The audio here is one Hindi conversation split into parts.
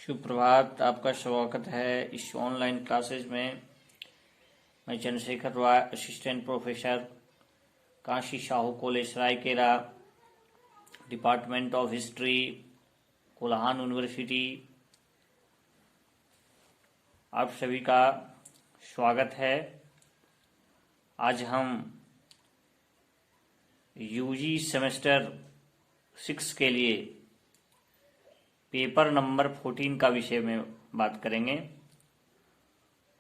सुप्रभात। आपका स्वागत है इस ऑनलाइन क्लासेज में। मैं Chandrashekhar Roy, assistant professor, Kashi Sahu college Raikela, department of history, Kolhan university. आप सभी का स्वागत है। आज हम यूजी सेमेस्टर 6 के लिए पेपर नंबर 14 का विषय में बात करेंगे।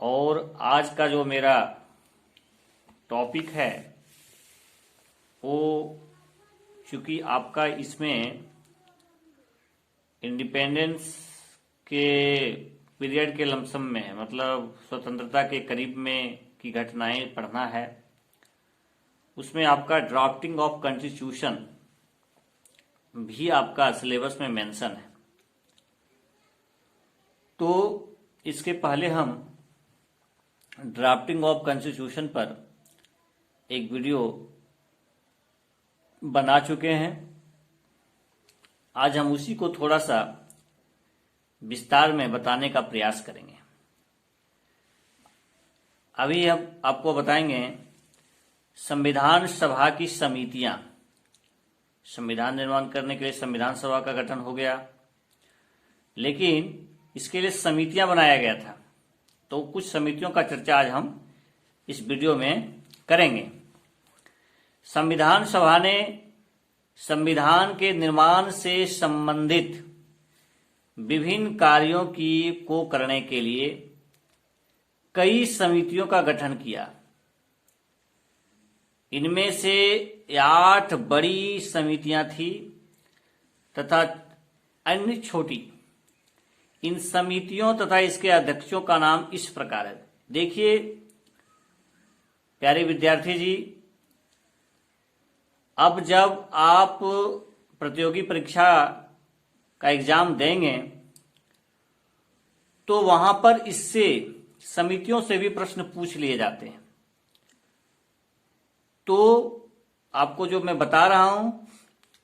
और आज का जो मेरा टॉपिक है वो, चूंकि आपका इसमें इंडिपेंडेंस के पीरियड के लमसम में है, मतलब स्वतंत्रता के करीब में की घटनाएं पढ़ना है, उसमें आपका ड्राफ्टिंग ऑफ कॉन्स्टिट्यूशन भी आपका सिलेबस में मेंशन है। तो इसके पहले हम ड्राफ्टिंग ऑफ कॉन्स्टिट्यूशन पर एक वीडियो बना चुके हैं। आज हम उसी को थोड़ा सा विस्तार में बताने का प्रयास करेंगे। अभी हम आपको बताएंगे संविधान सभा की समितियां। संविधान निर्माण करने के लिए संविधान सभा का गठन हो गया, लेकिन इसके लिए समितियां बनाया गया था। तो कुछ समितियों का चर्चा आज हम इस वीडियो में करेंगे। संविधान सभा ने संविधान के निर्माण से संबंधित विभिन्न कार्यों को करने के लिए कई समितियों का गठन किया। इनमें से 8 बड़ी समितियां थी तथा अन्य छोटी। इन समितियों तथा इसके अध्यक्षों का नाम इस प्रकार है। देखिए प्यारे विद्यार्थी जी, अब जब आप प्रतियोगी परीक्षा का एग्जाम देंगे तो वहां पर इससे समितियों से भी प्रश्न पूछ लिए जाते हैं। तो आपको जो मैं बता रहा हूं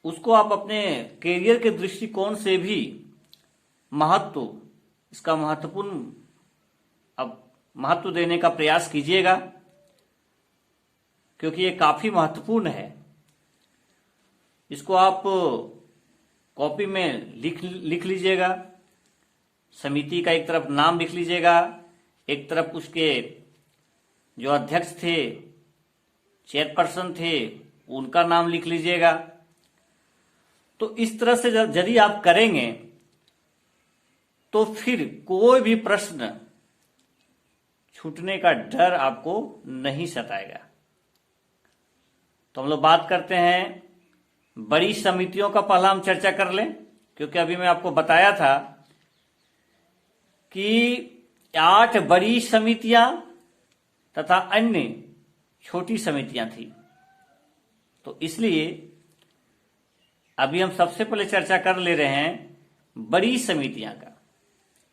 उसको आप अपने कैरियर के दृष्टिकोण से भी इसका महत्व देने का प्रयास कीजिएगा, क्योंकि ये काफी महत्वपूर्ण है। इसको आप कॉपी में लिख लीजिएगा। समिति का एक तरफ नाम लिख लीजिएगा, एक तरफ उसके जो अध्यक्ष थे, चेयरपर्सन थे, उनका नाम लिख लीजिएगा। तो इस तरह से यदि आप करेंगे तो फिर कोई भी प्रश्न छूटने का डर आपको नहीं सताएगा। तो हम लोग बात करते हैं बड़ी समितियों का। पहला हम चर्चा कर लें, क्योंकि अभी मैं आपको बताया था कि 8 बड़ी समितियां तथा अन्य छोटी समितियां थी। तो इसलिए अभी हम सबसे पहले चर्चा कर ले रहे हैं बड़ी समितियां का।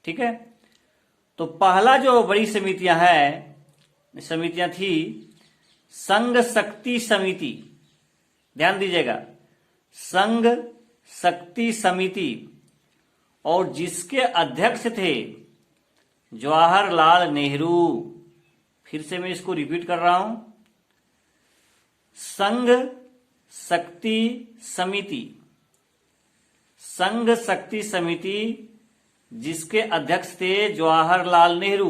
ठीक है, तो पहला जो बड़ी समितियां थी संघ शक्ति समिति। ध्यान दीजिएगा, संघ शक्ति समिति, और जिसके अध्यक्ष थे जवाहरलाल नेहरू। फिर से मैं इसको रिपीट कर रहा हूं, संघ शक्ति समिति। संघ शक्ति समिति जिसके अध्यक्ष थे जवाहरलाल नेहरू।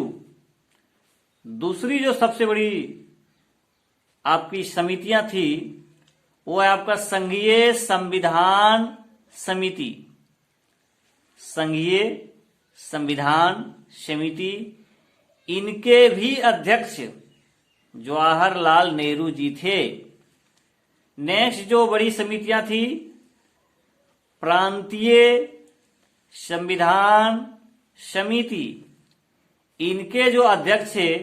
दूसरी जो सबसे बड़ी आपकी समितियां थी वो है आपका संघीय संविधान समिति। संघीय संविधान समिति, इनके भी अध्यक्ष जवाहरलाल नेहरू जी थे। नेक्स्ट जो बड़ी समितियां थी, प्रांतीय संविधान समिति, इनके जो अध्यक्ष थे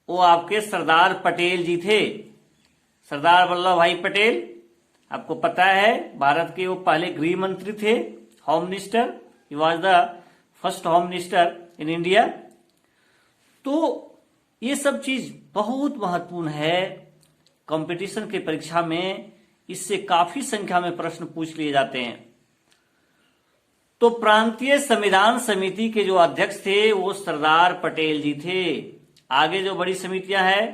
वो आपके सरदार पटेल जी थे। सरदार वल्लभ भाई पटेल, आपको पता है भारत के वो पहले गृह मंत्री थे, home minister. He was the first home minister in India. तो ये सब चीज बहुत महत्वपूर्ण है कंपटीशन के परीक्षा में। इससे काफी संख्या में प्रश्न पूछ लिए जाते हैं। तो प्रांतीय संविधान समिति के जो अध्यक्ष थे वो सरदार पटेल जी थे। आगे जो बड़ी समितियां हैं,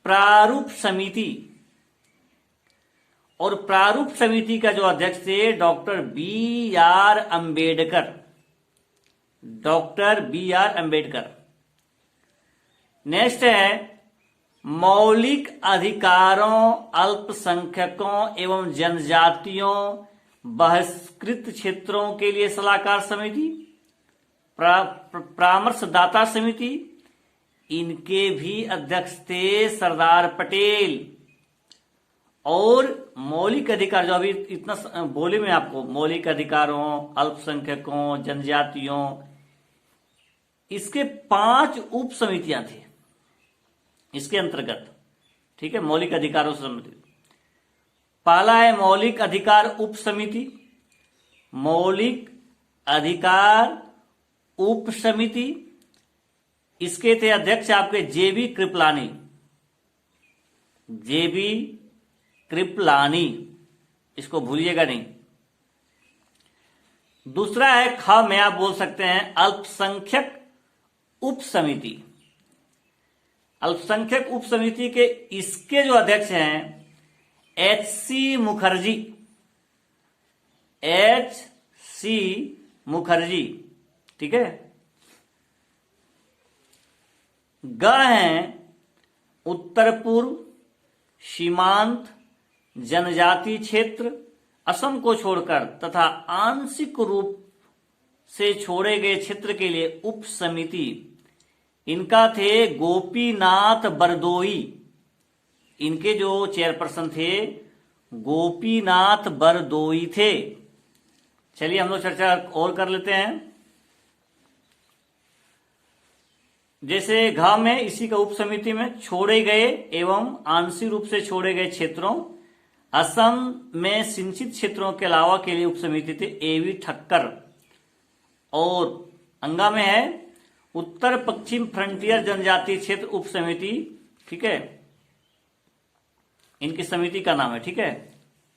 प्रारूप समिति, और प्रारूप समिति का जो अध्यक्ष थे doctor B R Ambedkar, doctor B R Ambedkar. Next है मौलिक अधिकारों, अल्पसंख्यकों एवं जनजातियों, बहिष्कृत क्षेत्रों के लिए सलाहकार समिति, परामर्शदाता समिति, इनके भी अध्यक्ष थे सरदार पटेल। और मौलिक अधिकार जो अभी इतना बोले मैं आपको, मौलिक अधिकारों, अल्पसंख्यकों, जनजातियों, इसके 5 उप समितियां थी इसके अंतर्गत। ठीक है, मौलिक अधिकारों समिति। पहला है मौलिक अधिकार उप समिति, मौलिक अधिकार उप समिति, इसके थे अध्यक्ष आपके जेबी कृपलानी, जेबी कृपलानी, इसको भूलिएगा नहीं। दूसरा है ख में आप बोल सकते हैं अल्पसंख्यक उप समिति। अल्पसंख्यक उप समिति के इसके जो अध्यक्ष हैं एच.सी. मुखर्जी, एच.सी. मुखर्जी। ठीक है। ग हैं उत्तर पूर्व सीमांत जनजाति क्षेत्र असम को छोड़कर तथा आंशिक रूप से छोड़े गए क्षेत्र के लिए उप समिति। इनका थे गोपीनाथ बरदोई, इनके जो चेयरपर्सन थे गोपीनाथ बरदोई थे। चलिए हम लोग चर्चा और कर लेते हैं। जैसे घ में इसी का उप समिति में छोड़े गए एवं आंशिक रूप से छोड़े गए क्षेत्रों, असम में सिंचित क्षेत्रों के अलावा के लिए उप समिति थे एवी ठक्कर। और अंगा में है उत्तर पश्चिम फ्रंटियर जनजातीय क्षेत्र उप समिति। ठीक है, इनकी समिति का नाम है। ठीक है,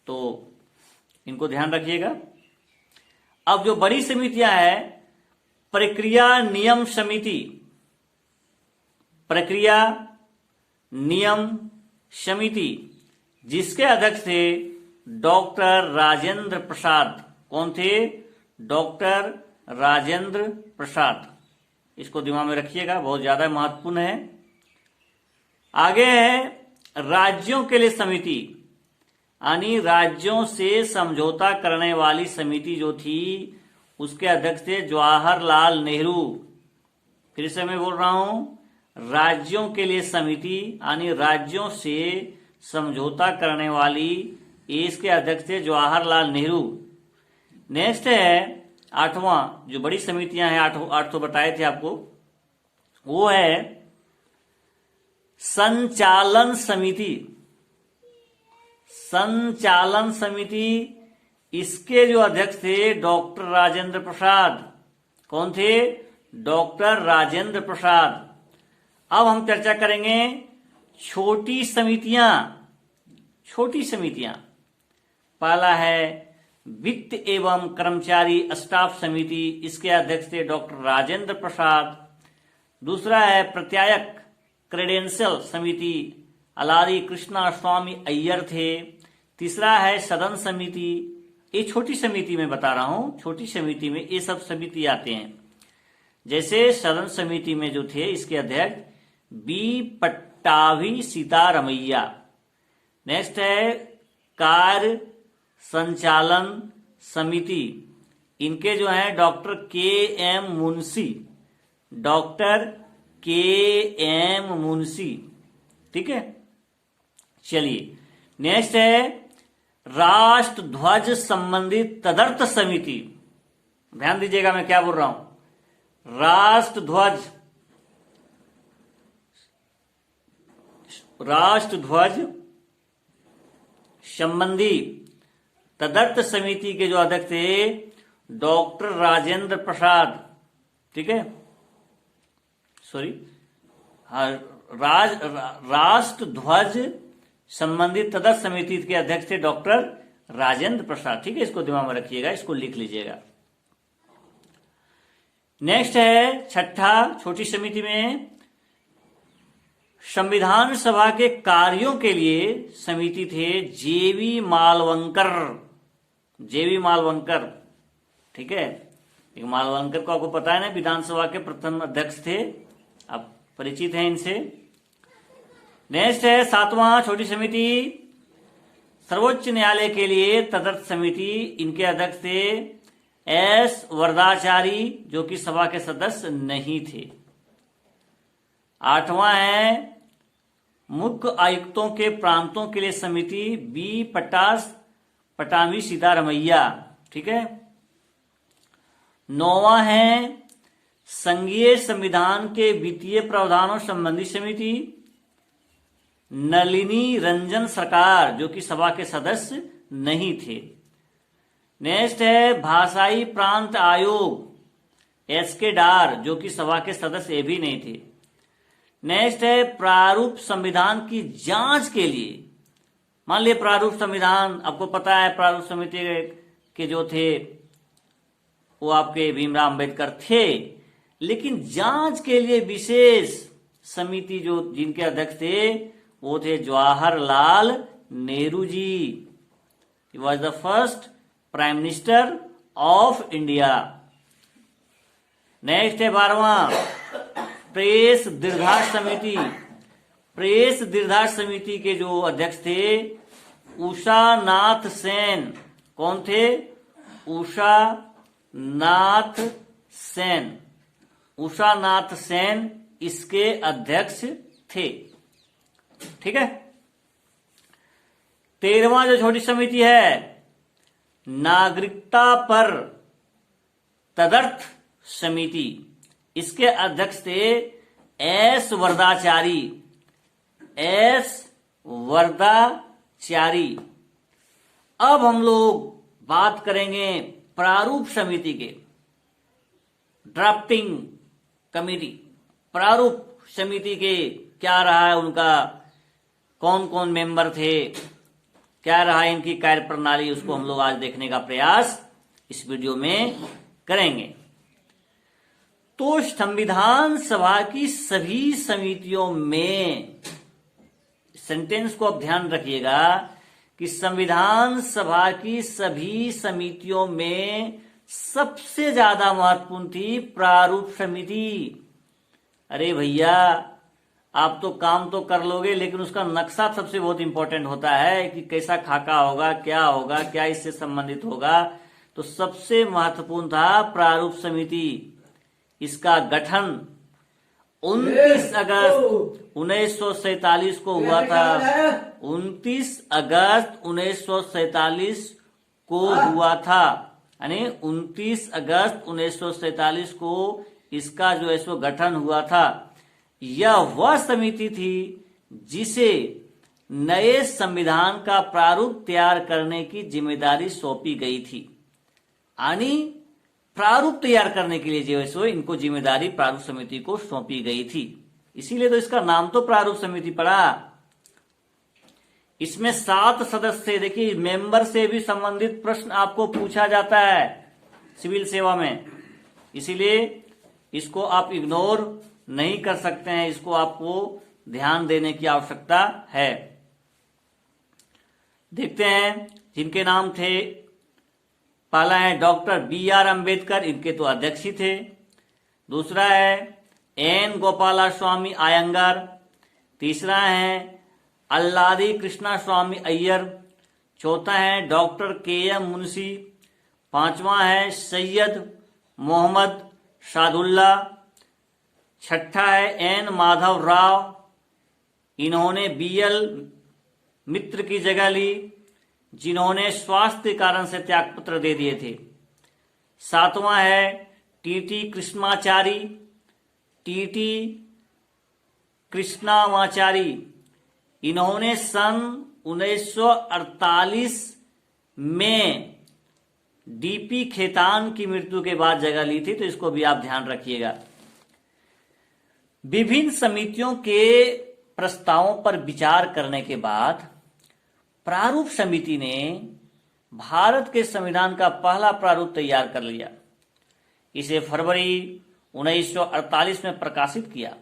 तो इनको ध्यान रखिएगा। अब जो बड़ी समितियां हैं, प्रक्रिया नियम समिति, प्रक्रिया नियम समिति, जिसके अध्यक्ष थे डॉक्टर राजेंद्र प्रसाद। कौन थे? डॉक्टर राजेंद्र प्रसाद। इसको दिमाग में रखिएगा, बहुत ज्यादा महत्वपूर्ण है। आगे है राज्यों के लिए समिति, यानी राज्यों से समझौता करने वाली समिति जो थी उसके अध्यक्ष थे जवाहरलाल नेहरू। फिर से मैं बोल रहा हूं, राज्यों के लिए समिति यानी राज्यों से समझौता करने वाली, इसके अध्यक्ष थे जवाहरलाल नेहरू। नेक्स्ट है 8वां, जो बड़ी समितियां हैं, 8 तो बताए थे आपको, वो है संचालन समिति। संचालन समिति, इसके जो अध्यक्ष थे डॉक्टर राजेंद्र प्रसाद। कौन थे? डॉक्टर राजेंद्र प्रसाद। अब हम चर्चा करेंगे छोटी समितियां। छोटी समितियां, पहला है वित्त एवं कर्मचारी स्टाफ समिति, इसके अध्यक्ष थे डॉक्टर राजेंद्र प्रसाद। दूसरा है प्रत्यायक क्रेडेंशियल समिति, अलारी कृष्णा स्वामी अय्यर थे। तीसरा है सदन समिति। ये छोटी समिति में बता रहा हूं, छोटी समिति में ये सब समिति आते हैं। जैसे सदन समिति में जो थे इसके अध्यक्ष बी पट्टाभी सीतारमैया। नेक्स्ट है कार्य संचालन समिति, इनके जो हैं डॉक्टर के एम मुंशी, डॉक्टर के एम मुंशी। ठीक है, चलिए नेक्स्ट है राष्ट्र ध्वज संबंधित तदर्थ समिति। ध्यान दीजिएगा मैं क्या बोल रहा हूं। राष्ट्र ध्वज, राष्ट्र ध्वज संबंधी तदर्थ समिति के जो अध्यक्ष थे डॉक्टर राजेंद्र प्रसाद। ठीक है, सॉरी, राष्ट्र ध्वज संबंधित तदर्थ समिति के अध्यक्ष थे डॉक्टर राजेंद्र प्रसाद। ठीक है, इसको दिमाग में रखिएगा, इसको लिख लीजिएगा। नेक्स्ट है छठा, छोटी समिति में संविधान सभा के कार्यों के लिए समिति थे जेवी मालवंकर। जेवी मालवंकर, ठीक है, मालवंकर को आपको पता है ना, विधानसभा के प्रथम अध्यक्ष थे, आप परिचित हैं इनसे। नेक्स्ट है सातवां, छोटी समिति सर्वोच्च न्यायालय के लिए तदर्थ समिति, इनके अध्यक्ष थे एस वरदाचारी, जो कि सभा के सदस्य नहीं थे। आठवां है मुख्य आयुक्तों के प्रांतों के लिए समिति बी पटावी सीतारमैया, ठीक है। नौवां है संघीय संविधान के वित्तीय प्रावधानों संबंधी समिति नलिनी रंजन सरकार, जो कि सभा के सदस्य नहीं थे। नेक्स्ट है भाषाई प्रांत आयोग एसके डार, जो कि सभा के सदस्य भी नहीं थे। नेक्स्ट है प्रारूप संविधान की जांच के लिए, मान लिया प्रारूप संविधान, आपको पता है प्रारूप समिति के जो थे वो आपके भीमराव अंबेडकर थे, लेकिन जांच के लिए विशेष समिति जो जिनके अध्यक्ष थे वो थे Jawaharlal Nehru ji. He was the first prime minister of India. Next है 12वां प्रेस दीर्घाष समिति। प्रेस दीर्घाष समिति के जो अध्यक्ष थे उषा नाथ सेन। कौन थे? उषा नाथ सेन। उषा नाथ सेन इसके अध्यक्ष थे। ठीक है। 13वां जो छोटी समिति है नागरिकता पर तदर्थ समिति, इसके अध्यक्ष थे एस वरदाचारी। एस वरदाचारी। अब हम लोग बात करेंगे प्रारूप समिति के, ड्राफ्टिंग कमेटी। प्रारूप समिति के क्या रहा है उनका, कौन कौन मेंबर थे, क्या रहा इनकी कार्य प्रणाली, उसको हम लोग आज देखने का प्रयास इस वीडियो में करेंगे। तो संविधान सभा की सभी समितियों में, सेंटेंस को आप ध्यान रखिएगा कि संविधान सभा की सभी समितियों में सबसे ज्यादा महत्वपूर्ण थी प्रारूप समिति। अरे भैया आप तो काम तो कर लोगे, लेकिन उसका नक्शा सबसे बहुत इंपॉर्टेंट होता है कि कैसा खाका होगा, क्या इससे संबंधित होगा। तो सबसे महत्वपूर्ण था प्रारूप समिति। इसका गठन 29 अगस्त 1947 को हुआ था। 29 अगस्त 1947 को हुआ था, यानी 29 अगस्त 1947 को इसका जो है सो गठन हुआ था। यह वह समिति थी जिसे नए संविधान का प्रारूप तैयार करने की जिम्मेदारी सौंपी गई थी। यानी प्रारूप तैयार करने के लिए जो है सो इनको जिम्मेदारी प्रारूप समिति को सौंपी गई थी, इसीलिए तो इसका नाम तो प्रारूप समिति पड़ा। इसमें 7 सदस्य। देखिए मेंबर से भी संबंधित प्रश्न आपको पूछा जाता है सिविल सेवा में, इसीलिए इसको आप इग्नोर नहीं कर सकते हैं, इसको आपको ध्यान देने की आवश्यकता है। देखते हैं जिनके नाम थे। पहला है डॉक्टर बी.आर. अंबेडकर, इनके तो अध्यक्ष ही थे। दूसरा है एन. गोपाला स्वामी आयंगार। तीसरा है अल्लादी कृष्णा स्वामी अय्यर। चौथा है डॉक्टर के.एम. मुंशी। पांचवा है सैयद मोहम्मद सादुल्ला। छठा है एन. माधव राव, इन्होंने बी.एल. मित्र की जगह ली, जिन्होंने स्वास्थ्य कारण से त्यागपत्र दे दिए थे। सातवां है टी.टी. कृष्णाचारी। टी.टी. कृष्णाचारी, इन्होंने सन 1948 में डीपी खेतान की मृत्यु के बाद जगह ली थी, तो इसको भी आप ध्यान रखिएगा। विभिन्न समितियों के प्रस्तावों पर विचार करने के बाद प्रारूप समिति ने भारत के संविधान का पहला प्रारूप तैयार कर लिया। इसे फरवरी 1948 में प्रकाशित किया।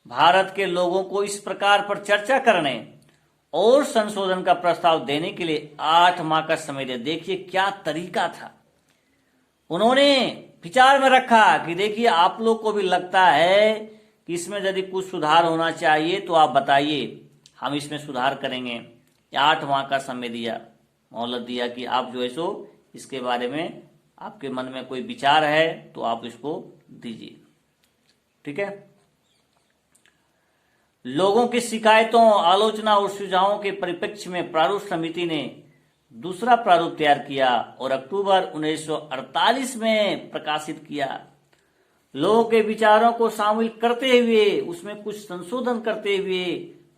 भारत के लोगों को इस प्रकार पर चर्चा करने और संशोधन का प्रस्ताव देने के लिए 8 माह का समय दिया। देखिए क्या तरीका था। उन्होंने विचार में रखा कि देखिए आप लोग को भी लगता है कि इसमें यदि कुछ सुधार होना चाहिए तो आप बताइए, हम इसमें सुधार करेंगे। 8 माह का समय दिया, मोहलत दिया कि आप जो है सो इसके बारे में आपके मन में कोई विचार है तो आप इसको दीजिए। ठीक है। लोगों की शिकायतों, आलोचना और सुझावों के परिप्रेक्ष्य में प्रारूप समिति ने दूसरा प्रारूप तैयार किया और अक्टूबर 1948 में प्रकाशित किया। लोगों के विचारों को शामिल करते हुए, उसमें कुछ संशोधन करते हुए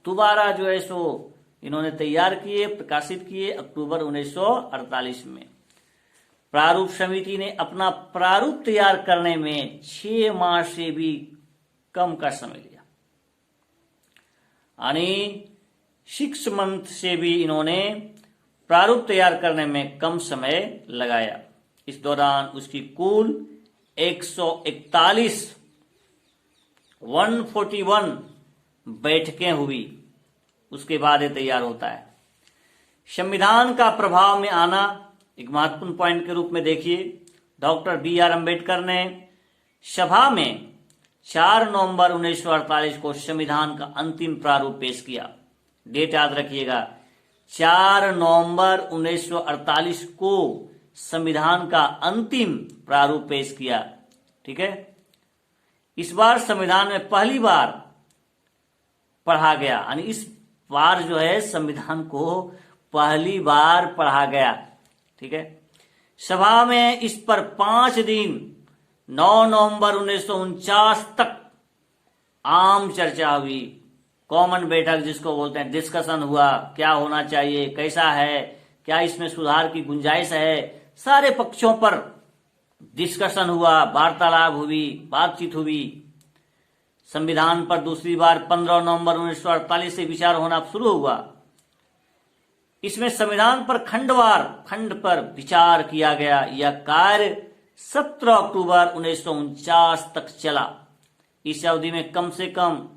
दोबारा जो है सो इन्होंने तैयार किए, प्रकाशित किए अक्टूबर 1948 में। प्रारूप समिति ने अपना प्रारूप तैयार करने में 6 माह से भी कम का समय लिया, यानी 6 मंथ से भी इन्होंने प्रारूप तैयार करने में कम समय लगाया। इस दौरान उसकी कुल 141 बैठकें हुई, उसके बाद ये तैयार होता है। संविधान का प्रभाव में आना एक महत्वपूर्ण पॉइंट के रूप में देखिए, डॉक्टर BR अम्बेडकर ने सभा में 4 नवंबर 1948 को संविधान का अंतिम प्रारूप पेश किया। डेट याद रखिएगा, 4 नवंबर 1948 को संविधान का अंतिम प्रारूप पेश किया। ठीक है। इस बार संविधान में पहली बार पढ़ा गया, यानी इस बार जो है संविधान को पहली बार पढ़ा गया। ठीक है। सभा में इस पर 5 दिन 9 नवंबर 1949 तक आम चर्चा हुई। कॉमन बैठक जिसको बोलते हैं, डिस्कशन हुआ, क्या होना चाहिए, कैसा है, क्या इसमें सुधार की गुंजाइश है, सारे पक्षों पर डिस्कशन हुआ, वार्तालाप हुई, बातचीत हुई। संविधान पर दूसरी बार 15 नवंबर 1948 से विचार होना शुरू हुआ। इसमें संविधान पर खंड पर विचार किया गया। यह कार्य 17 अक्टूबर 1949 तक चला। इस अवधि में कम से कम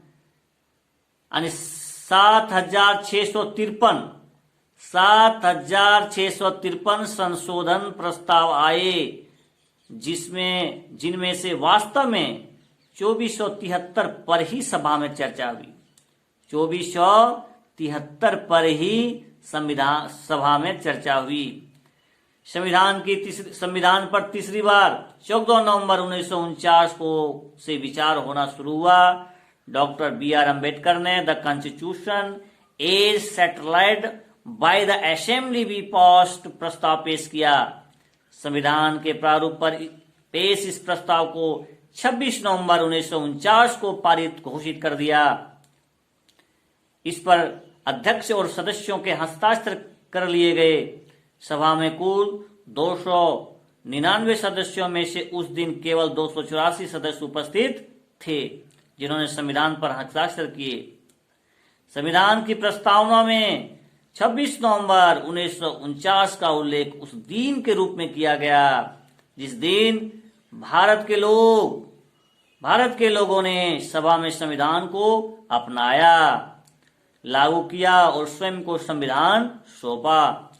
7,653 संशोधन प्रस्ताव आए, जिनमें से वास्तव में 2473 पर ही सभा में चर्चा हुई। 2473 पर ही संविधान सभा में चर्चा हुई। संविधान पर तीसरी बार 14 नवंबर 1949 को से विचार होना शुरू हुआ। डॉक्टर BR अम्बेडकर ने the constitution as settled by the assembly be passed प्रस्ताव पेश किया। संविधान के प्रारूप पर पेश इस प्रस्ताव को 26 नवंबर 1949 को पारित घोषित कर दिया। इस पर अध्यक्ष और सदस्यों के हस्ताक्षर कर लिए गए। सभा में कुल 299 सदस्यों में से उस दिन केवल 284 सदस्य उपस्थित थे, जिन्होंने संविधान पर हस्ताक्षर किए। संविधान की प्रस्तावना में 26 नवंबर 1949 का उल्लेख उस दिन के रूप में किया गया जिस दिन भारत के लोगों ने सभा में संविधान को अपनाया, लागू किया और स्वयं को संविधान सौंपा।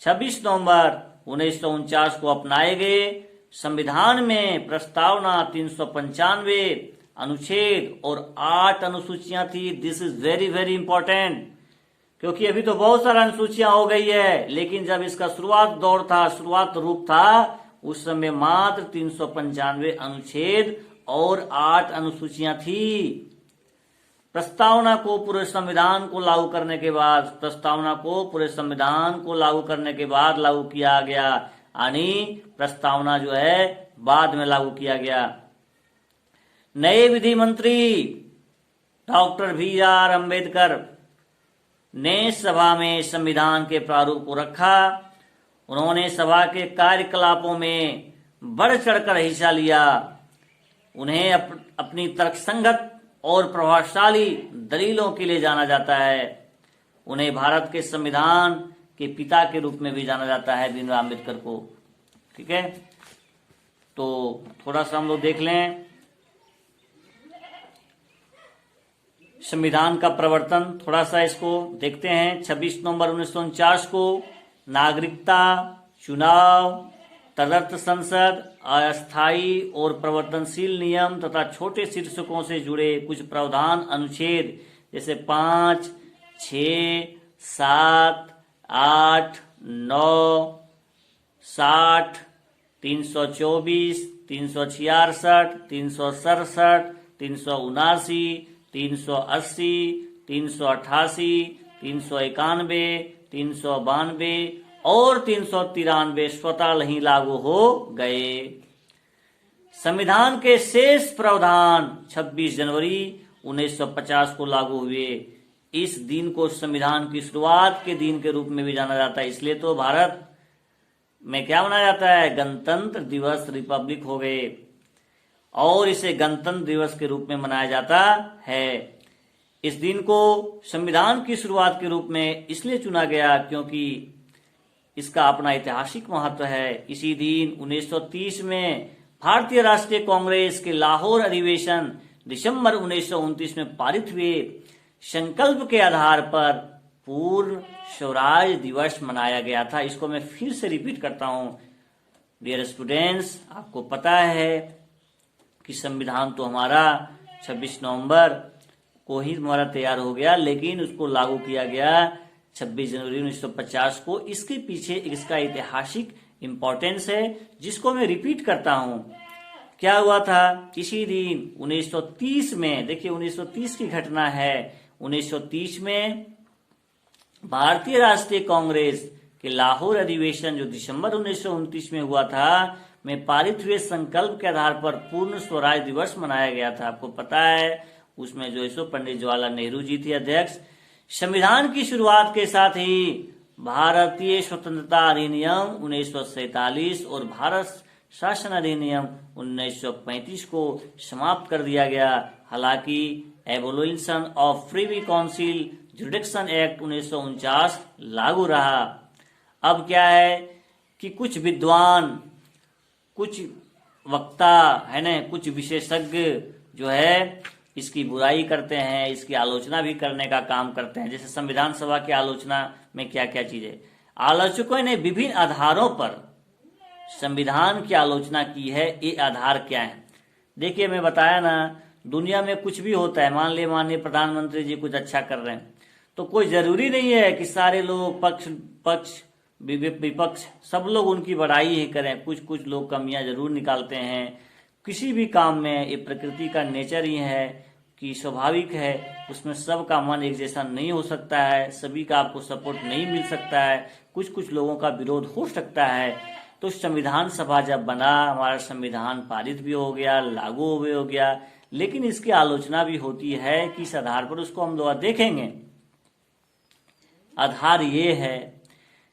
26 नवंबर 1949 को अपनाए गए संविधान में प्रस्तावना 395 अनुच्छेद और 8 अनुसूचियां थी। This is very very important, क्योंकि अभी तो बहुत सारा अनुसूचियां हो गई है, लेकिन जब इसका शुरुआत रूप था, उस समय मात्र 395 अनुच्छेद और 8 अनुसूचियां थी। प्रस्तावना को पूरे संविधान को लागू करने के बाद लागू किया गया, यानी प्रस्तावना जो है बाद में लागू किया गया। नए विधि मंत्री डॉक्टर BR अम्बेडकर ने सभा में संविधान के प्रारूप को रखा। उन्होंने सभा के कार्यकलापों में बढ़ चढ़कर हिस्सा लिया। उन्हें अपनी तर्कसंगत और प्रभावशाली दलीलों के लिए जाना जाता है। उन्हें भारत के संविधान के पिता के रूप में भी जाना जाता है, भीमराव अम्बेडकर को। ठीक है। तो थोड़ा सा हम लोग देख लें संविधान का प्रवर्तन, थोड़ा सा इसको देखते हैं। 26 नवंबर 1949 को नागरिकता, चुनाव, तदर्थ संसद, अस्थायी और प्रवर्तनशील नियम तथा छोटे शीर्षकों से जुड़े कुछ प्रावधान अनुच्छेद जैसे 5, 6, 7, 8, 9, 60, 324, 366, 367, 379, 380, 388, 391, 392 और 393 स्वतः ही लागू हो गए। संविधान के शेष प्रावधान 26 जनवरी 1950 को लागू हुए। इस दिन को संविधान की शुरुआत के दिन के रूप में भी जाना जाता है, इसलिए तो भारत में क्या मनाया जाता है, गणतंत्र दिवस, रिपब्लिक हो गए, और इसे गणतंत्र दिवस के रूप में मनाया जाता है। इस दिन को संविधान की शुरुआत के रूप में इसलिए चुना गया क्योंकि इसका अपना ऐतिहासिक महत्व है। इसी दिन 1930 में भारतीय राष्ट्रीय कांग्रेस के लाहौर अधिवेशन दिसंबर 1929 में पारित हुए संकल्प के आधार पर पूर्ण स्वराज दिवस मनाया गया था। इसको मैं फिर से रिपीट करता हूं। डियर स्टूडेंट्स, आपको पता है कि संविधान तो हमारा 26 नवंबर को ही हमारा तैयार हो गया, लेकिन उसको लागू किया गया 26 जनवरी 1950 को। इसके पीछे इसका ऐतिहासिक इंपॉर्टेंस है, जिसको मैं रिपीट करता हूं। क्या हुआ था, इसी दिन 1930 में, देखिए 1930 की घटना है, 1930 में भारतीय राष्ट्रीय कांग्रेस के लाहौर अधिवेशन जो दिसंबर 1929 में हुआ था, में पारित हुए संकल्प के आधार पर पूर्ण स्वराज दिवस मनाया गया था। आपको पता है उसमें जो है पंडित जवाहरलाल नेहरू जी थे अध्यक्ष। संविधान की शुरुआत के साथ ही भारतीय स्वतंत्रता अधिनियम 1947 और भारत शासन अधिनियम 1935 को समाप्त कर दिया गया। हालांकि abolition of privy council jurisdiction act 1949 लागू रहा। अब क्या है कि कुछ विद्वान, कुछ वक्ता है ना, कुछ विशेषज्ञ जो है इसकी बुराई करते हैं, इसकी आलोचना भी करने का काम करते हैं। जैसे संविधान सभा की आलोचना में क्या क्या चीजें, आलोचकों ने विभिन्न आधारों पर संविधान की आलोचना की है। ये आधार क्या है, देखिए मैं बताया ना, दुनिया में कुछ भी होता है, मान ले माननीय प्रधानमंत्री जी कुछ अच्छा कर रहे हैं, तो कोई जरूरी नहीं है कि सारे लोग पक्ष विपक्ष सब लोग उनकी बड़ाई ही करें। कुछ कुछ लोग कमियां जरूर निकालते हैं किसी भी काम में। ये प्रकृति का नेचर ही है कि स्वाभाविक है, उसमें सबका मन एक जैसा नहीं हो सकता है, सभी का आपको सपोर्ट नहीं मिल सकता है, कुछ कुछ लोगों का विरोध हो सकता है। तो संविधान सभा जब बना, हमारा संविधान पारित भी हो गया, लागू भी हो गया, लेकिन इसकी आलोचना भी होती है कि इस आधार पर उसको हम लोग देखेंगे। आधार ये है,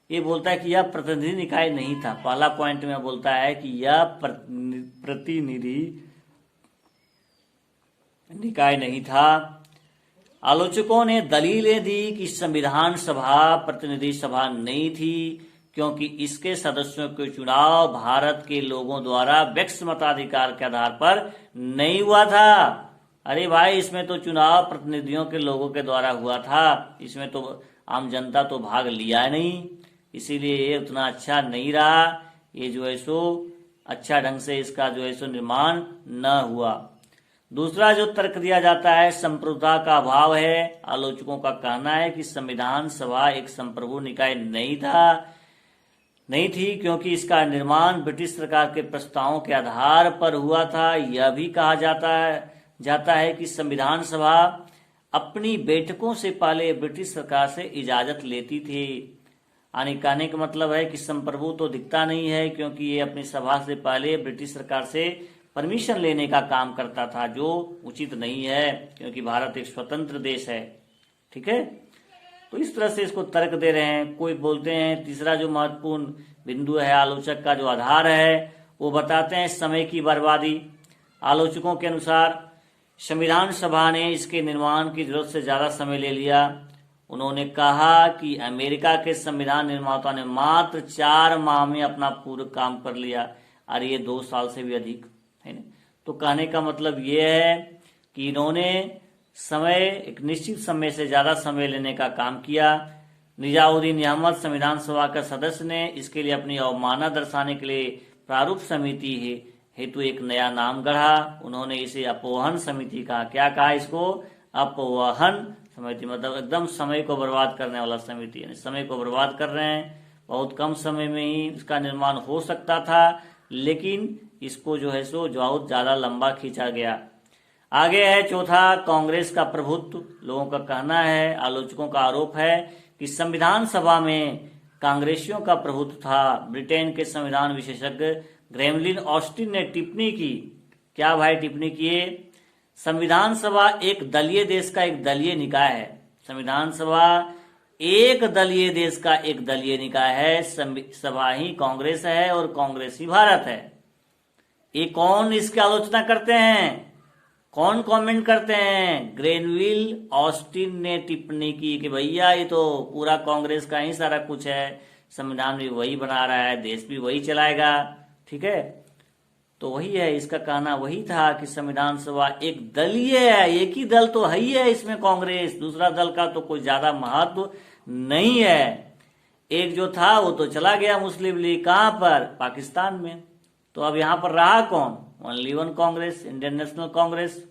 ये बोलता है कि यह प्रतिनिधि निकाय नहीं था। पहला पॉइंट में बोलता है कि यह प्रतिनिधि निकाय नहीं था। आलोचकों ने दलीलें दी कि संविधान सभा प्रतिनिधि सभा नहीं थी क्योंकि इसके सदस्यों के चुनाव भारत के लोगों द्वारा व्यक्त मताधिकार के आधार पर नहीं हुआ था। अरे भाई, इसमें तो चुनाव प्रतिनिधियों के लोगों के द्वारा हुआ था, इसमें तो आम जनता तो भाग लिया नहीं, इसीलिए ये उतना अच्छा नहीं रहा। ये जो है सो अच्छा ढंग से इसका जो है सो निर्माण न हुआ। दूसरा जो तर्क दिया जाता है, संप्रभुता का अभाव है। आलोचकों का कहना है कि संविधान सभा एक संप्रभु निकाय नहीं थी क्योंकि इसका निर्माण ब्रिटिश सरकार के प्रस्तावों के आधार पर हुआ था। यह भी कहा जाता है कि संविधान सभा अपनी बैठकों से पहले ब्रिटिश सरकार से इजाजत लेती थी। कहने का मतलब है कि संप्रभु तो दिखता नहीं है क्योंकि ये अपनी सभा से पहले ब्रिटिश सरकार से परमिशन लेने का काम करता था, जो उचित नहीं है क्योंकि भारत एक स्वतंत्र देश है। ठीक है, तो इस तरह से इसको तर्क दे रहे हैं। कोई बोलते हैं तीसरा जो महत्वपूर्ण बिंदु है आलोचक का जो आधार है, वो बताते हैं समय की बर्बादी। आलोचकों के अनुसार संविधान सभा ने इसके निर्माण की जरूरत से ज्यादा समय ले लिया। उन्होंने कहा कि अमेरिका के संविधान निर्माता ने मात्र 4 माह में अपना पूरा काम कर लिया। और ये 2 साल से भी अधिक है ना। तो कहने का मतलब ये है कि इन्होंने एक निश्चित समय से ज्यादा समय लेने का काम किया। निजामुद्दीन अहमद संविधान सभा का सदस्य ने इसके लिए अपनी अवमानना दर्शाने के लिए प्रारूप समिति हेतु एक नया नाम गढ़ा। उन्होंने इसे अपोहन समिति कहा। क्या कहा इसको? अपोहन समिति। मतलब एकदम समय को बर्बाद करने वाला समिति, यानी समय को बर्बाद कर रहे हैं। बहुत कम समय में ही इसका निर्माण हो सकता था, लेकिन इसको जो है सो बहुत ज्यादा लंबा खींचा गया। आगे है चौथा, कांग्रेस का प्रभुत्व। लोगों का कहना है, आलोचकों का आरोप है कि संविधान सभा में कांग्रेसियों का प्रभुत्व था। ब्रिटेन के संविधान विशेषज्ञ ग्रेमलिन ऑस्टिन ने टिप्पणी की। क्या भाई टिप्पणी किए? संविधान सभा एक दलीय देश का एक दलीय निकाय है। संविधान सभा एक दलीय देश का एक दलीय निकाय है। सभा ही कांग्रेस है और कांग्रेस ही भारत है। ये कौन इसकी आलोचना करते हैं? कौन कमेंट करते हैं? ग्रेनविल ऑस्टिन ने टिप्पणी की कि भैया ये तो पूरा कांग्रेस का ही सारा कुछ है, संविधान भी वही बना रहा है, देश भी वही चलाएगा। ठीक है, तो वही है, इसका कहना वही था कि संविधान सभा एक दलीय है, एक ही दल तो है ही है इसमें कांग्रेस, दूसरा दल का तो कोई ज्यादा महत्व नहीं है। एक जो था वो तो चला गया मुस्लिम लीग, कहां पर? पाकिस्तान में। तो अब यहां पर रहा कौन? Only one Congress, Indian national Congress.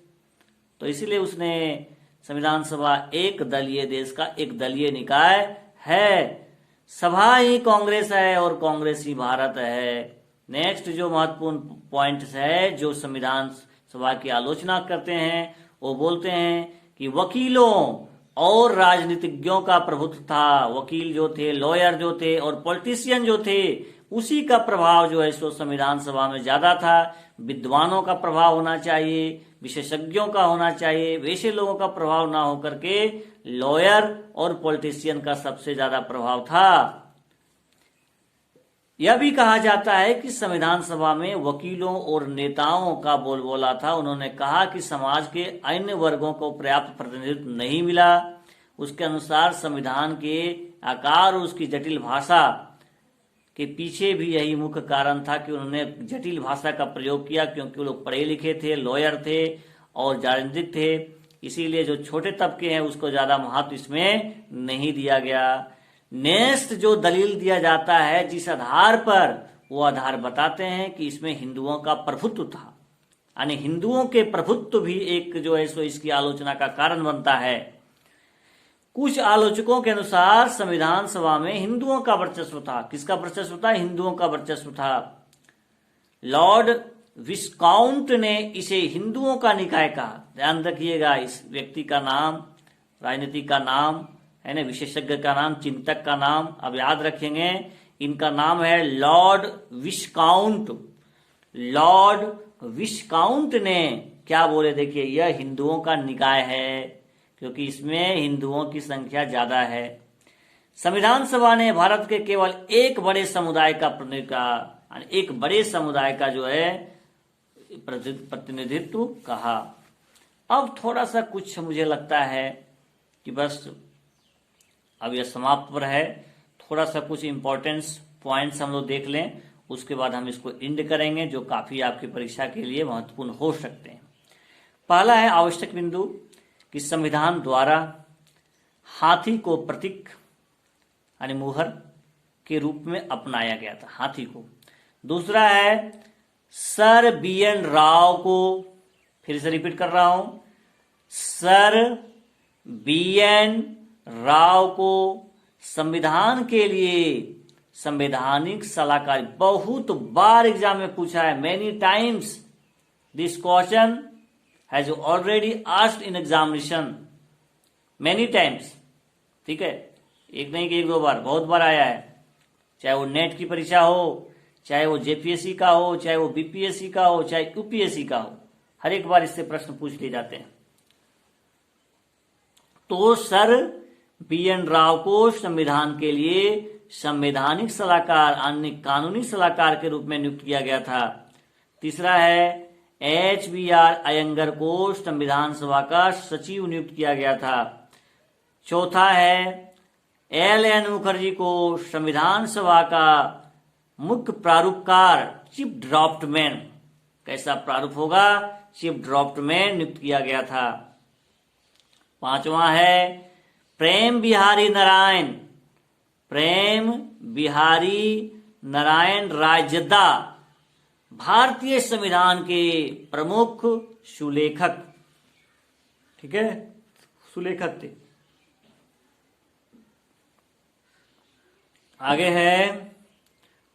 तो इसीलिए उसने संविधान सभा एक दलीय देश का एक दलीय निकाय है, सभा ही कांग्रेस है और कांग्रेस ही भारत है। नेक्स्ट जो महत्वपूर्ण पॉइंट्स है जो संविधान सभा की आलोचना करते हैं, वो बोलते हैं कि वकीलों और राजनीतिज्ञों का प्रभुत्व था। वकील जो थे, लॉयर जो थे और पॉलिटिशियन जो थे, उसी का प्रभाव जो है सो संविधान सभा में ज्यादा था। विद्वानों का प्रभाव होना चाहिए, विशेषज्ञों का होना चाहिए, वैसे लोगों का प्रभाव ना होकर के लॉयर और पॉलिटिशियन का सबसे ज्यादा प्रभाव था। यह भी कहा जाता है कि संविधान सभा में वकीलों और नेताओं का बोलबाला था। उन्होंने कहा कि समाज के अन्य वर्गों को पर्याप्त प्रतिनिधित्व नहीं मिला। उसके अनुसार संविधान के आकार और उसकी जटिल भाषा के पीछे भी यही मुख्य कारण था कि उन्होंने जटिल भाषा का प्रयोग किया, क्योंकि वो लोग पढ़े लिखे थे, लॉयर थे और राजनीतिक थे। इसीलिए जो छोटे तबके हैं उसको ज्यादा महत्व इसमें नहीं दिया गया। नेक्स्ट जो दलील दिया जाता है, जिस आधार पर, वो आधार बताते हैं कि इसमें हिंदुओं का प्रभुत्व था, यानी हिंदुओं के प्रभुत्व भी एक जो है सो इसकी आलोचना का कारण बनता है। कुछ आलोचकों के अनुसार संविधान सभा में हिंदुओं का वर्चस्व था। किसका वर्चस्व था? हिंदुओं का वर्चस्व था। लॉर्ड विस्काउंट ने इसे हिंदुओं का निकाय कहा। ध्यान रखिएगा, इस व्यक्ति का नाम, राजनीति का नाम है ना, विशेषज्ञ का नाम, चिंतक का नाम अब याद रखेंगे। इनका नाम है लॉर्ड विस्काउंट। लॉर्ड विस्काउंट ने क्या बोले? देखिए, यह हिंदुओं का निकाय है क्योंकि इसमें हिंदुओं की संख्या ज्यादा है। संविधान सभा ने भारत के केवल एक बड़े समुदाय का एक बड़े समुदाय का जो है प्रतिनिधित्व कहा। अब थोड़ा सा कुछ मुझे लगता है कि बस अब यह समाप्त पर है। थोड़ा सा कुछ इंपॉर्टेंस पॉइंट्स हम लोग देख लें, उसके बाद हम इसको इंड करेंगे, जो काफी आपकी परीक्षा के लिए महत्वपूर्ण हो सकते हैं। पहला है आवश्यक बिंदु कि संविधान द्वारा हाथी को प्रतीक यानी मुहर के रूप में अपनाया गया था, हाथी को। दूसरा है सर BN राव को, फिर से रिपीट कर रहा हूं, सर BN राव को संविधान के लिए संवैधानिक सलाहकार। बहुत बार एग्जाम में पूछा है, many times this question has already asked in examination, many times. ठीक है, एक नहीं कि एक दो बार, बहुत बार आया है। चाहे वो नेट की परीक्षा हो, चाहे वो JPSC का हो, चाहे वो BPSC का हो, चाहे UPSC का हो, हर एक बार इससे प्रश्न पूछ लिए जाते हैं। तो सर BN राव को संविधान के लिए संवैधानिक सलाहकार, अन्य कानूनी सलाहकार के रूप में नियुक्त किया गया था। तीसरा है HBR अयंगर को संविधान सभा का सचिव नियुक्त किया गया था। चौथा है LN मुखर्जी को संविधान सभा का मुख्य प्रारूपकार चीफ ड्राफ्टमैन, कैसा प्रारूप होगा, चीफ ड्राफ्टमैन नियुक्त किया गया था। 5वां है प्रेम बिहारी नारायण, प्रेम बिहारी नारायण रायजदा, भारतीय संविधान के प्रमुख सुलेखक, ठीक है, सुलेखक थे। आगे है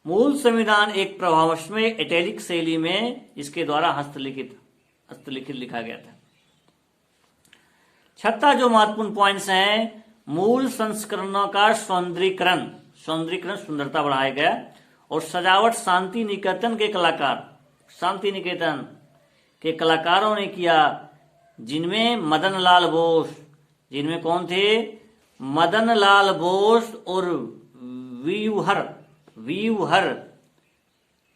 मूल संविधान एक प्रभावशाली इटैलिक शैली में इसके द्वारा हस्तलिखित लिखा गया था। 6 जो महत्वपूर्ण पॉइंट्स हैं, मूल संस्करणों का सौंदर्यीकरण सुंदरता बढ़ाया गया, और सजावट शांति निकेतन के कलाकारों ने किया, जिनमें मदन लाल बोस, जिनमें कौन थे, मदन लाल बोस और वीयूहर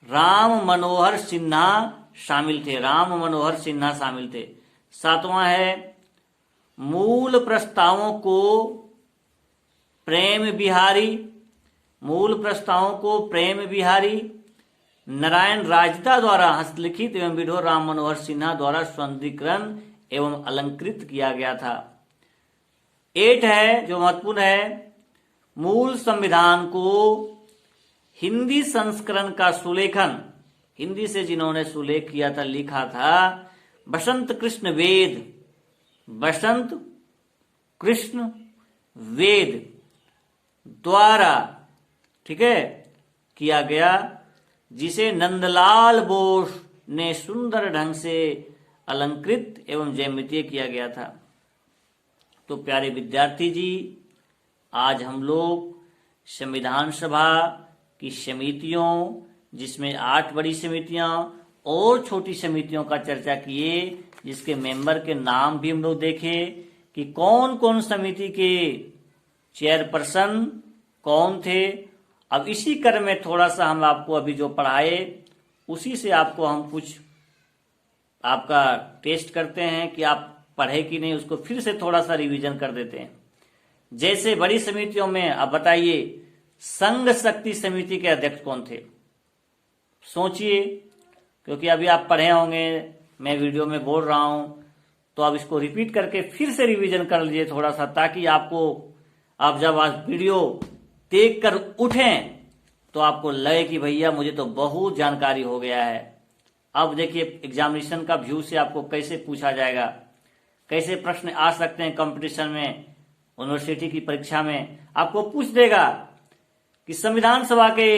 राम मनोहर सिन्हा शामिल थे। 7वां है मूल प्रस्तावों को प्रेम बिहारी नारायण राजदा द्वारा हस्तलिखित एवं विडोर राम मनोहर सिन्हा द्वारा सौंदर्यीकरण एवं अलंकृत किया गया था। 8 है जो महत्वपूर्ण है, मूल संविधान को हिंदी संस्करण का सुलेखन, हिंदी से जिन्होंने सुलेख किया था, लिखा था, बसंत कृष्ण वेद द्वारा, ठीक है, किया गया, जिसे नंदलाल बोस ने सुंदर ढंग से अलंकृत एवं जयमितीय किया गया था। तो प्यारे विद्यार्थी जी, आज हम लोग संविधान सभा की समितियों, जिसमें 8 बड़ी समितियां और छोटी समितियों का चर्चा किए, जिसके मेंबर के नाम भी हम लोग देखे कि कौन कौन समिति के चेयरपर्सन कौन थे। अब इसी क्रम में थोड़ा सा हम आपको अभी जो पढ़ाए उसी से आपको हम कुछ आपका टेस्ट करते हैं कि आप पढ़े कि नहीं, उसको फिर से थोड़ा सा रिवीजन कर देते हैं। जैसे बड़ी समितियों में अब बताइए, संघ शक्ति समिति के अध्यक्ष कौन थे, सोचिए, क्योंकि अभी आप पढ़े होंगे, मैं वीडियो में बोल रहा हूं, तो आप इसको रिपीट करके फिर से रिवीजन कर लीजिए थोड़ा सा, ताकि आपको, आप जब आज वीडियो देख कर उठें तो आपको लगे कि भैया मुझे तो बहुत जानकारी हो गया है। अब देखिए एग्जामिनेशन का व्यू से आपको कैसे पूछा जाएगा, कैसे प्रश्न आ सकते हैं कंपटीशन में, यूनिवर्सिटी की परीक्षा में आपको पूछ देगा कि संविधान सभा के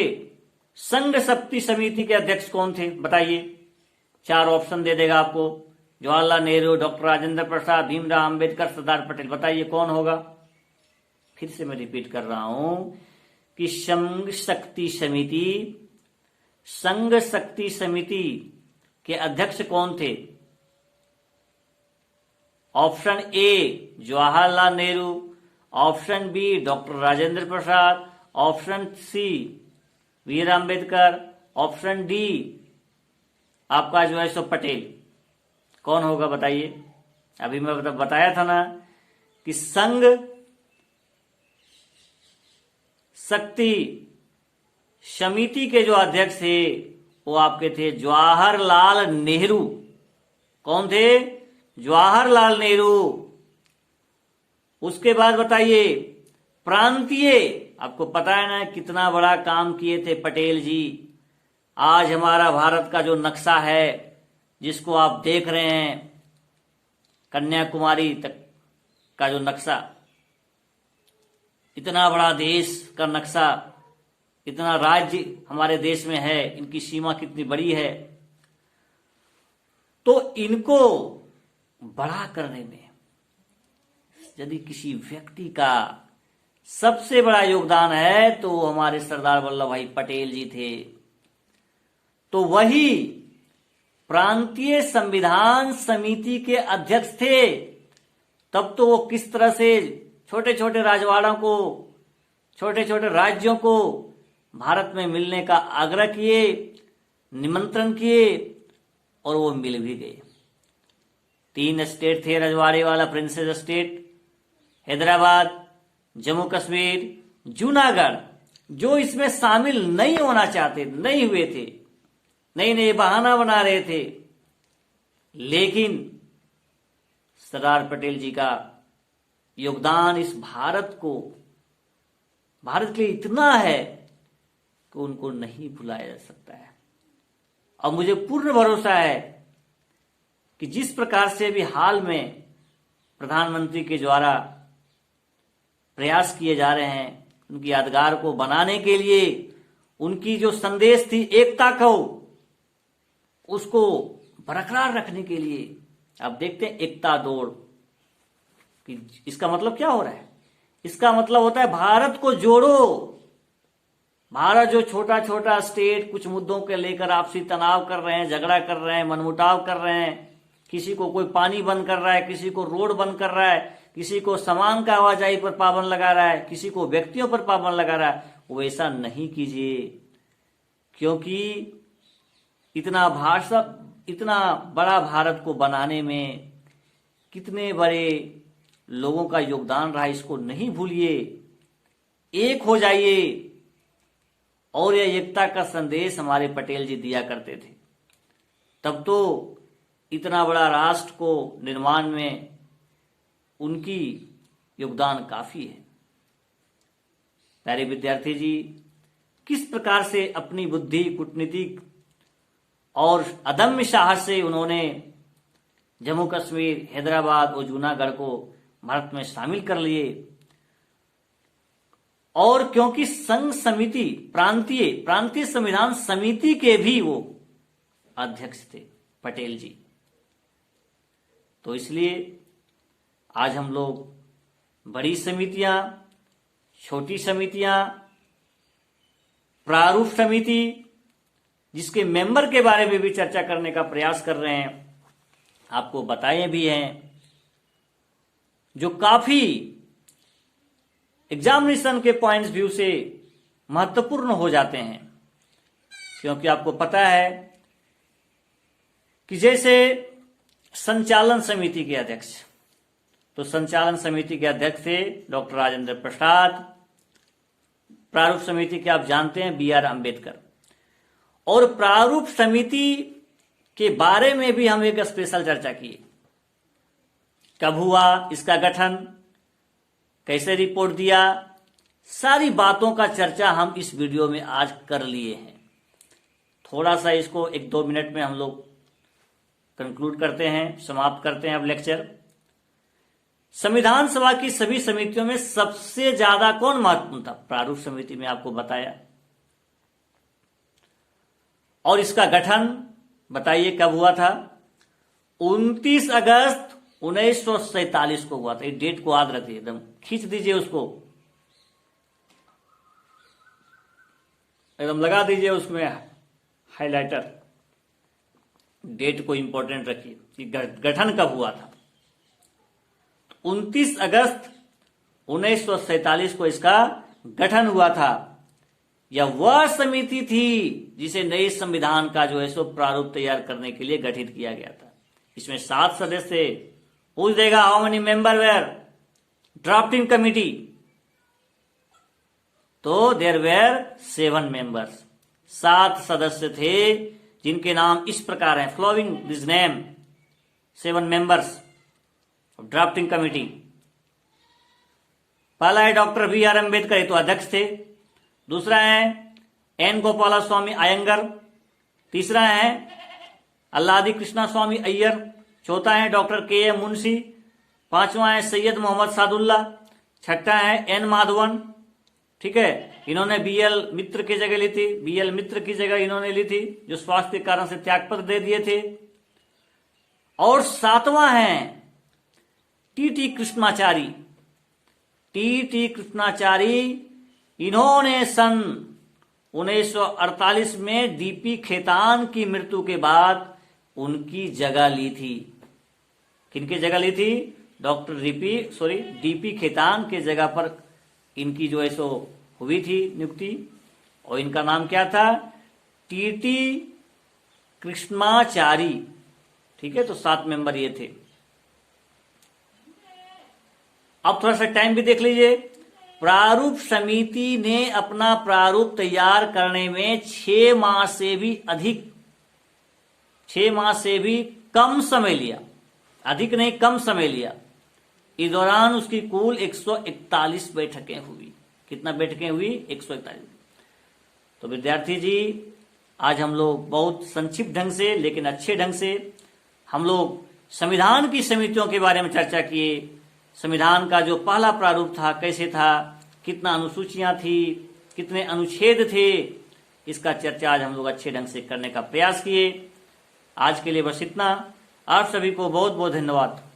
संघ शक्ति समिति के अध्यक्ष कौन थे, बताइए। 4 ऑप्शन दे देगा आपको, जवाहरलाल नेहरू, डॉक्टर राजेंद्र प्रसाद, भीमराव अंबेडकर, सरदार पटेल, बताइए कौन होगा। फिर से मैं रिपीट कर रहा हूं कि संघ शक्ति समिति के अध्यक्ष कौन थे। Option A Jawaharlal Nehru, option B doctor Rajendra Prasad, option C Veer Ambedkar, option D आपका जो है सो पटेल। कौन होगा बताइए। अभी मैं बताया था ना कि संघ शक्ति समिति के जो अध्यक्ष थे वो आपके थे जवाहरलाल नेहरू। कौन थे? जवाहरलाल नेहरू। उसके बाद बताइए प्रांतीय, आपको पता है ना कितना बड़ा काम किए थे पटेल जी। आज हमारा भारत का जो नक्शा है जिसको आप देख रहे हैं, कन्याकुमारी तक का जो नक्शा, इतना बड़ा देश का नक्शा, इतना राज्य हमारे देश में है, इनकी सीमा कितनी बड़ी है। तो इनको बड़ा करने में यदि किसी व्यक्ति का सबसे बड़ा योगदान है तो हमारे सरदार वल्लभ भाई पटेल जी थे। तो वही प्रांतीय संविधान समिति के अध्यक्ष थे। तब तो वो किस तरह से छोटे छोटे राजवाड़ों को, छोटे छोटे राज्यों को भारत में मिलने का आग्रह किए, निमंत्रण किए और वो मिल भी गए। 3 स्टेट थे रजवाड़े वाला, प्रिंसेस स्टेट, हैदराबाद, जम्मू कश्मीर, जूनागढ़, जो इसमें शामिल नहीं होना चाहते, नहीं हुए थे। नए नए बहाना बना रहे थे, लेकिन सरदार पटेल जी का योगदान इस भारत के लिए इतना है कि उनको नहीं भुलाया जा सकता है। और मुझे पूर्ण भरोसा है कि जिस प्रकार से अभी हाल में प्रधानमंत्री के द्वारा प्रयास किए जा रहे हैं उनकी यादगार को बनाने के लिए, उनकी जो संदेश थी एकता को, उसको बरकरार रखने के लिए, आप देखते हैं एकता दौड़ कि इसका मतलब क्या हो रहा है? इसका मतलब होता है भारत को जोड़ो। भारत जो छोटा छोटा स्टेट कुछ मुद्दों के लेकर आपसी तनाव कर रहे हैं, झगड़ा कर रहे हैं, मनमुटाव कर रहे हैं, किसी को कोई पानी बंद कर रहा है, किसी को रोड बंद कर रहा है, किसी को सामान का आवाजाही पर पाबंद लगा रहा है, किसी को व्यक्तियों पर पाबंद लगा रहा है, वो ऐसा नहीं कीजिए। क्योंकि इतना बड़ा भारत को बनाने में कितने बड़े लोगों का योगदान रहा, इसको नहीं भूलिए। एक हो जाइए। और यह एकता का संदेश हमारे पटेल जी दिया करते थे। तब तो इतना बड़ा राष्ट्र को निर्माण में उनकी योगदान काफी है। प्यारे विद्यार्थी जी, किस प्रकार से अपनी बुद्धि, कूटनीतिक और अदम्य साहस से उन्होंने जम्मू कश्मीर, हैदराबाद और जूनागढ़ को भारत में शामिल कर लिए। और क्योंकि संघ समिति, प्रांतीय संविधान समिति के भी वो अध्यक्ष थे पटेल जी, तो इसलिए आज हम लोग बड़ी समितियां, छोटी समितियां, प्रारूप समिति, जिसके मेंबर के बारे में भी चर्चा करने का प्रयास कर रहे हैं, आपको बताए भी हैं, जो काफी एग्जामिनेशन के पॉइंट्स व्यू से महत्वपूर्ण हो जाते हैं। क्योंकि आपको पता है कि जैसे संचालन समिति के अध्यक्ष, तो संचालन समिति के अध्यक्ष थे डॉक्टर राजेंद्र प्रसाद। प्रारूप समिति के आप जानते हैं बी आर अम्बेडकर। और प्रारूप समिति के बारे में भी हम एक स्पेशल चर्चा की। कब हुआ इसका गठन, कैसे रिपोर्ट दिया, सारी बातों का चर्चा हम इस वीडियो में आज कर लिए हैं। थोड़ा सा इसको 1-2 मिनट में हम लोग कंक्लूड करते हैं, समाप्त करते हैं अब लेक्चर। संविधान सभा की सभी समितियों में सबसे ज्यादा कौन महत्वपूर्ण था? प्रारूप समिति में आपको बताया। और इसका गठन बताइए कब हुआ था? 29 अगस्त 1947 को हुआ था। ये डेट को याद रखिए, एकदम खींच दीजिए उसको, एकदम लगा दीजिए उसमें हाइलाइटर, डेट को इंपॉर्टेंट रखिए कि गठन कब हुआ था। 29 अगस्त 1947 को इसका गठन हुआ था। यह वह समिति थी जिसे नए संविधान का जो है सो प्रारूप तैयार करने के लिए गठित किया गया था। इसमें 7 सदस्य। पूछ देगा how many member were drafting committee, तो देयर वेयर 7 मेंबर्स। 7 सदस्य थे जिनके नाम इस प्रकार हैं, following this name, 7 members of drafting committee. पहला है डॉक्टर बी आर अम्बेडकर, ये तो अध्यक्ष थे। दूसरा है एन गोपाला स्वामी अयंगर। तीसरा है अल्लादी कृष्णा स्वामी अय्यर। चौथा है डॉक्टर के एम मुंशी। पांचवा है सैयद मोहम्मद सादुल्ला। छठा है एन माधवन। ठीक है, इन्होंने बीएल मित्र की जगह ली थी, बीएल मित्र की जगह इन्होंने ली थी, जो स्वास्थ्य के कारण से त्यागपत्र दे दिए थे। और सातवां है टी कृष्णाचारी। टी कृष्णाचारी, इन्होंने सन 1948 में डीपी खेतान की मृत्यु के बाद उनकी जगह ली थी। किनकी जगह ली थी? डॉक्टर डीपी खेतान के जगह पर इनकी जो है सो हुई थी नियुक्ति। और इनका नाम क्या था? टी कृष्णाचारी। ठीक है, तो 7 मेंबर ये थे। अब थोड़ा सा टाइम भी देख लीजिए। प्रारूप समिति ने अपना प्रारूप तैयार करने में 6 माह से भी अधिक 6 माह से भी कम समय लिया, अधिक नहीं कम समय लिया। इस दौरान उसकी कुल 141 बैठकें हुई। कितना बैठकें हुई? 141। तो विद्यार्थी जी, आज हम लोग बहुत संक्षिप्त ढंग से लेकिन अच्छे ढंग से हम लोग संविधान की समितियों के बारे में चर्चा किए। संविधान का जो पहला प्रारूप था कैसे था, कितना अनुसूचियां थी, कितने अनुच्छेद थे, इसका चर्चा आज हम लोग अच्छे ढंग से करने का प्रयास किए। आज के लिए बस इतना। आप सभी को बहुत बहुत धन्यवाद।